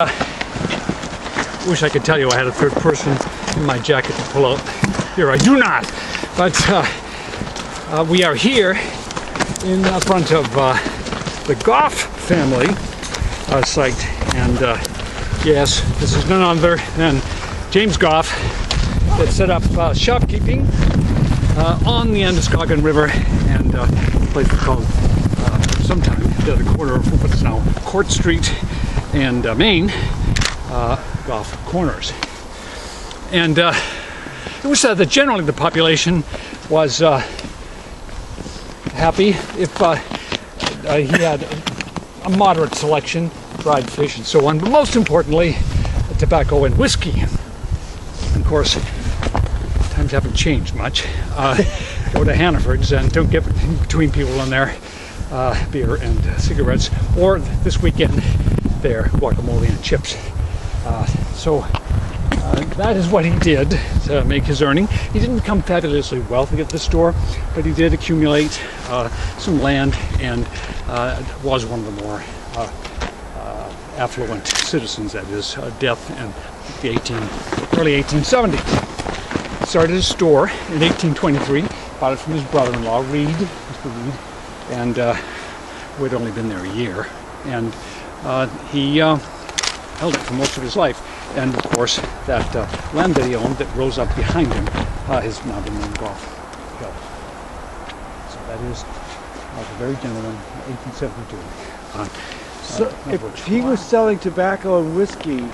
Wish I could tell you I had a third person in my jacket to pull out. Here, I do not. But we are here in front of the Goff family site, and yes, this is none other than James Goff that set up shopkeeping on the Androscoggin River, and a place called sometime the other corner of what's now Court Street and Main, Goff Corners. And it was said that generally the population was happy if he had a moderate selection, dried fish and so on, but most importantly, tobacco and whiskey. Of course, times haven't changed much. Go to Hannaford's and don't get between people on there beer and cigarettes, or this weekend their guacamole and chips. So that is what he did to make his earning. He didn't become fabulously wealthy at the store, but he did accumulate some land and was one of the more affluent citizens at his death in the early 1870s. He started his store in 1823, bought it from his brother-in-law, Mr. Reed, and who had only been there a year. And he held it for most of his life. And of course, that land that he owned that rose up behind him has now been named Goff Hill. So that is a very gentleman, 1872. So if he was selling tobacco and whiskey,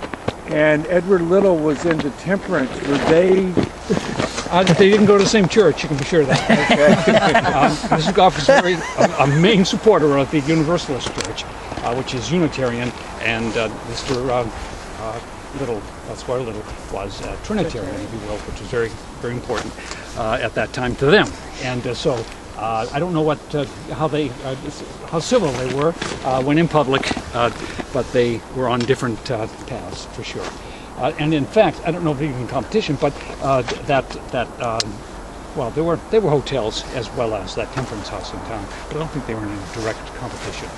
and Edward Little was into temperance, were they? They didn't go to the same church, you can be sure of that. Okay. Mrs. Goff is a main supporter of the Universalist Church, which is Unitarian, and Mr. Little, Squire Little, was Trinitarian, if you will, which was very, very important at that time to them. And so I don't know how civil they were when in public, but they were on different paths for sure. And in fact, I don't know if even competition, but well, they were hotels as well as that temperance house in town, but I don't think they were in a direct competition.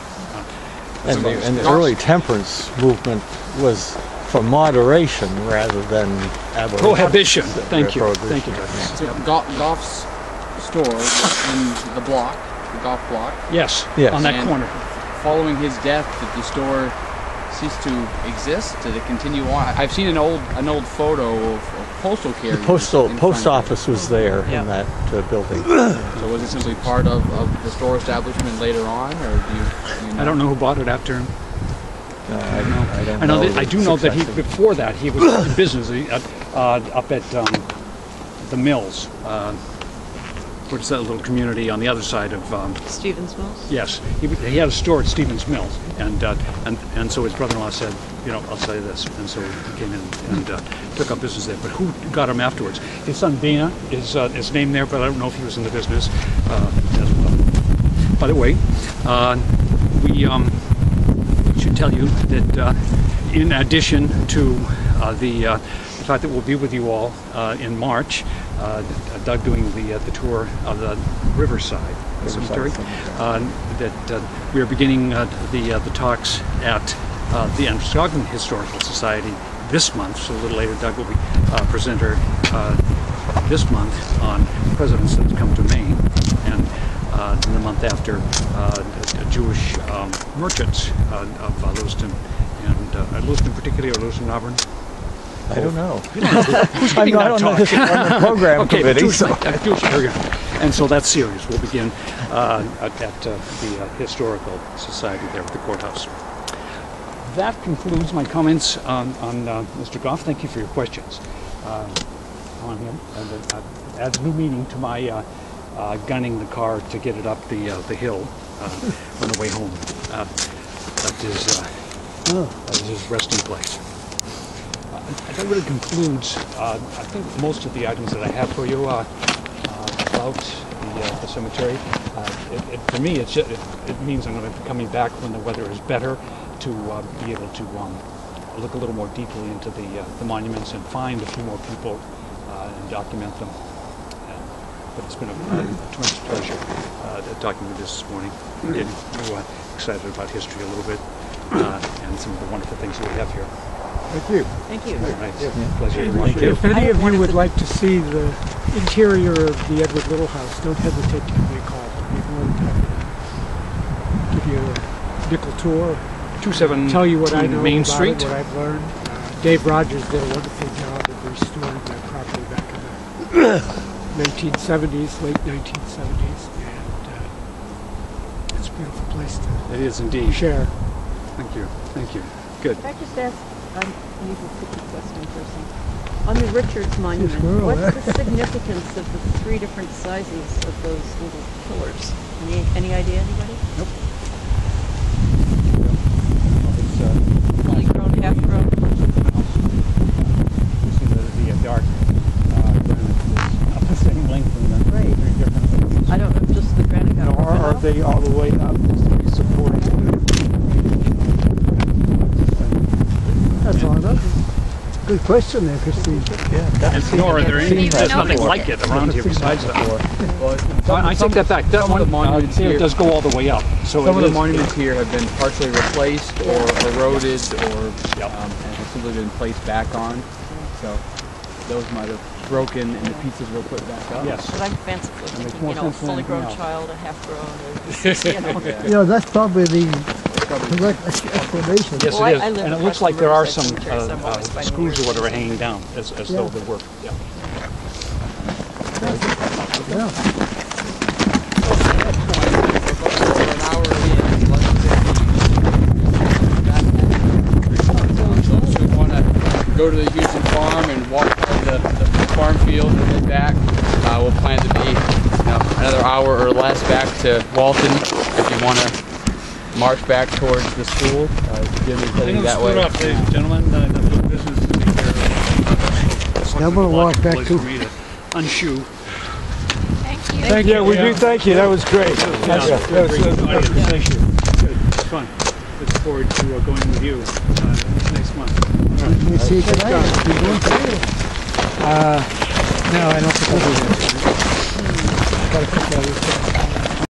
And the early temperance movement was for moderation rather than abolition. Prohibition. Thank you. Thank you. So Goff's store in the block, the Goff block. Yes. On that corner. Following his death, did the store cease to exist? Did it continue on? I've seen an old photo of postal carriers. The post office was there in that building. So was it simply part of the store establishment later on, or do you know? I don't know who bought it after him. I know. I do know that before that he was in business up at the Mills. What's that little community on the other side of Stevens Mills? Yes, he had a store at Stevens Mills, and so his brother-in-law said, I'll sell you this, and so he came in and took up business there. But who got him afterwards? His son Dana is named there, but I don't know if he was in the business as well. By the way, we should tell you that in addition to the fact that we'll be with you all in March, Doug doing the tour of the Riverside Cemetery, that we are beginning the talks at the Androscoggin Historical Society this month. So a little later, Doug will be presenter this month on presidents that have come to Maine, and in the month after, Jewish merchants of Lewiston, and Lewiston particularly, or Lewiston Auburn. I don't know. Who's I'm not on the program committee. Jewish area. And so that series will begin at the Historical Society there at the courthouse. That concludes my comments on Mr. Goff. Thank you for your questions on him. And it adds new meaning to my gunning the car to get it up the hill on the way home. That is his resting place. That really concludes, I think, most of the items that I have for you about the cemetery. For me, it means I'm going to be coming back when the weather is better to be able to look a little more deeply into the monuments and find a few more people and document them. But it's been a tremendous pleasure talking with you this morning. Getting excited about history a little bit. and some of the wonderful things that we have here. Thank you. Thank you. Very nice. Pleasure to watch you. If any of you would like to see the interior of the Edward Little house, don't hesitate to give me a call. I'd be more than happy to give you a nickel tour, 217 tell you what I know Main about Street. it, what I've learned. Dave Rogers did a wonderful job of restoring that property back in the 1970s, late 1970s, and it's a beautiful place to It is indeed. share. Thank you. Thank you. Good. Can I just ask, I'm usually a tricky question person. On the Richards Monument, squirrel, what's the significance of the 3 different sizes of those little pillars? Any idea, anybody? Nope. Fully grown, half grown? The dark granite is not the same length and the Right. 3 different things. I don't know, just the granite got Or broken are off? they all the way up just to be supporting the... That's all. That's a good question there, Christine. And nor are there any, there's know nothing before. like it around here besides that. Well, I take that back. That some of one the monuments it here- does go all the way up. So Some it of the is- monuments here have been partially replaced or eroded or Yep. and have simply been placed back on. So those might have broken and the pieces were put back up. Yes. But I'm fancifully makes thinking, more you know, a sense than fully anything grown else. child, a half grown, or, You know, that's probably the correct explanation. Yes, Well, it is. I live And it across looks the like there are Riverside some Cemetery, so I'm always finding screws or weird whatever things. hanging down as though they were. Yeah. Yeah. Over an hour in, less than 15. So if we want to go to the Houston farm and walk by the farm field and then back, we'll plan to be another hour or less back to Walton. If you want to march back towards the school, Jim is heading that way. ladies and gentlemen. The business to take care of. I'm gonna walk back Place to- for me to unshoe. Thank you. We do thank you. That was great. That was Thank you. Good. It's fun. Looking forward to going with you next month. Let me see tonight. You going to? No, I don't think I'll do that. Got a couple of